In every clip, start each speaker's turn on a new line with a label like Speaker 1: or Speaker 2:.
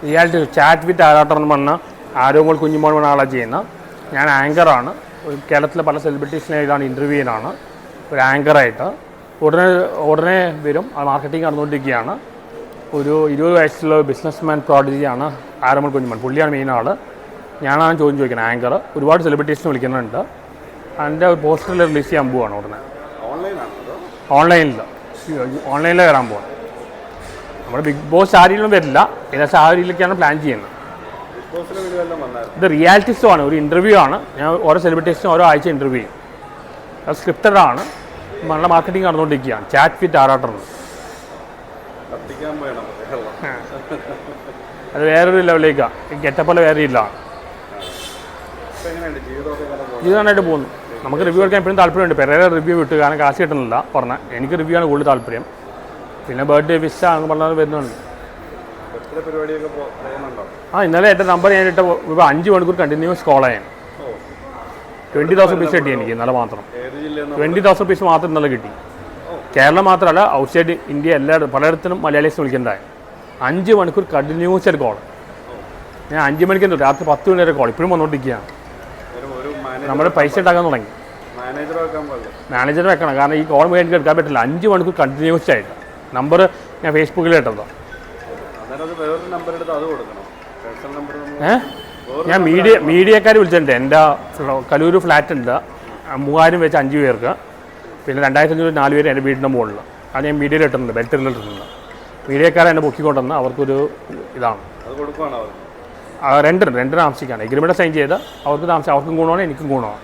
Speaker 1: Reality chat with ആരാട്ടർ എന്ന് പറഞ്ഞാൽ ആരോമൽ കുഞ്ഞുമോൻ എന്ന ആളാണ് ചെയ്യുന്നത്. ഞാൻ ആങ്കറാണ്. കേരളത്തിലെ പല സെലിബ്രിറ്റീസിനായിട്ടാണ് ഇൻ്റർവ്യൂ ചെയ്യാനാണ് ഒരു ആങ്കറായിട്ട്. ഉടനെ വരും. അത് മാർക്കറ്റിംഗ് നടന്നുകൊണ്ടിരിക്കുകയാണ്. ഒരു 20 വയസ്സുള്ള ബിസിനസ്മാൻ പ്രോഡിജിയാണ് ആരോമൽ കുഞ്ഞുമോൻ. പുള്ളിയാണ് മെയിൻ ആൾ. ഞാനാണ് ചോദ്യം ചോദിക്കുന്നത് ആങ്കർ. ഒരുപാട് സെലിബ്രിറ്റീസിനെ വിളിക്കുന്നുണ്ട്. അതിൻ്റെ ഒരു പോസ്റ്ററിൽ റിലീസ് ചെയ്യാൻ പോവുകയാണ് ഉടനെ. ഓൺലൈനിൽ വരാൻ പോവാണ്. നമ്മുടെ ബിഗ് ബോസ് ആ രീതിയിലും വരില്ല. ഏകദേശം ആ രീതിയിലേക്കാണ് പ്ലാൻ ചെയ്യുന്നത്. ഇത് റിയാലിറ്റി ഷോ ആണ്, ഒരു ഇൻ്റർവ്യൂ ആണ്. ഞാൻ ഓരോ സെലിബ്രിറ്റീസിനും ഓരോ ആഴ്ച ഇൻ്റർവ്യൂ ചെയ്യും. അത് സ്ക്രിപ്റ്റഡ് ആണ്. നല്ല മാർക്കറ്റിംഗ് നടന്നുകൊണ്ടിരിക്കുകയാണ്. ചാറ്റ് വിത്ത് ആരാട്ടർ. അത് വേറൊരു ലെവലിലേക്കാണ്. ഗെറ്റപ്പോലെ വേറെ ഇല്ല. ജീവിതമായിട്ട് പോകുന്നു. നമുക്ക് റിവ്യൂ എടുക്കാൻ എപ്പോഴും താല്പര്യമുണ്ട്. പെരേര റിവ്യൂ വിട്ടു, കാരണം കാശ് കിട്ടുന്നില്ല പറഞ്ഞാൽ. എനിക്ക് റിവ്യൂ ആണ് കൂടുതൽ താല്പര്യം. പിന്നെ ബർത്ത്ഡേ വിഷ എന്ന് പറഞ്ഞാൽ വരുന്നുണ്ട്. ഇന്നലെ എൻ്റെ നമ്പർ ഞാനിട്ട് ഇപ്പോൾ 5 മണിക്കൂർ കണ്ടിന്യൂസ് കോൾ ചെയ്യാൻ 20,000 റുപ്പീസ് കിട്ടി എനിക്ക് ഇന്നലെ മാത്രം. 20,000 റുപ്പീസ് മാത്രം ഇന്നലെ കിട്ടി. കേരളം മാത്രമല്ല, ഔട്ട്സൈഡ് ഇന്ത്യ പലയിടത്തും മലയാളീസ് വിളിക്കേണ്ടായി. 5 മണിക്കൂർ കണ്ടിന്യൂസ് ഒരു കോൾ. ഞാൻ 5 മണിക്ക് രാത്രി 10 മണി വരെ കോൾ ഇപ്പോഴും വന്നുകൊണ്ടിരിക്കുകയാണ്. നമ്മൾ പൈസ ഉണ്ടാക്കാൻ തുടങ്ങി. മാനേജർ വെക്കണം, കാരണം ഈ കോൾ എനിക്ക് എടുക്കാൻ പറ്റില്ല. 5 മണിക്കൂർ കണ്ടിന്യൂസ് ആയിട്ട്. നമ്പർ ഞാൻ ഫേസ്ബുക്കിൽ ഇട്ടതാണ്. ഞാൻ മീഡിയക്കാർ വിളിച്ചിട്ടുണ്ട്. എൻ്റെ കലൂർ ഫ്ലാറ്റ് ഉണ്ട്, 3000 വെച്ച് 5 പേർക്ക്. പിന്നെ 2500 4 പേര് എൻ്റെ വീടിൻ്റെ മുകളിൽ. അത് ഞാൻ മീഡിയയിൽ ഇട്ടിട്ടുണ്ട്, ബെൽറ്റിൽ ഇട്ടിട്ടുണ്ട്. മീഡിയക്കാരെ എന്നെ പൊക്കിക്കൊണ്ടുവന്ന് അവർക്കൊരു ഇതാണ്. രണ്ടിന് താമസിക്കാണ്. എഗ്രിമെൻറ്റ് സൈൻ ചെയ്ത് അവർക്കും ഗുണമാണ്, എനിക്കും ഗുണമാണ്.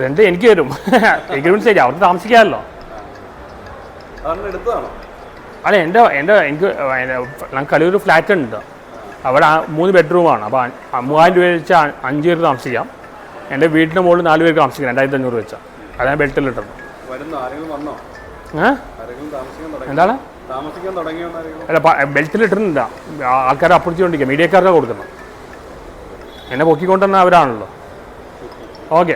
Speaker 1: റെന്റ് എനിക്ക് വരും. എഗ്രിമെൻറ്റ് സൈൻ അവർക്ക് താമസിക്കാമല്ലോ. അല്ല, എനിക്ക് കലൂർ ഫ്ലാറ്റ് ഉണ്ട്. അവിടെ 3 ബെഡ്റൂമാണ്. അപ്പോൾ 3000 രൂപ വെച്ച് 5 പേർക്ക് താമസിക്കാം. എൻ്റെ വീടിൻ്റെ മുകളിൽ 4 പേർക്ക് താമസിക്കാം 2500 വെച്ചാൽ. അതാണ് ബെൽറ്റിലിട്ടത്. എന്താണ്? അല്ല, ബെൽറ്റിലിട്ടിട്ടുണ്ട്. ആൾക്കാരെ അപ്രോച്ച് കൊണ്ടിരിക്കുക. മീഡിയക്കാരുടെ കൊടുക്കുന്നത്. എന്നെ പൊക്കിക്കൊണ്ടുവന്ന അവരാണല്ലോ. ഓക്കെ.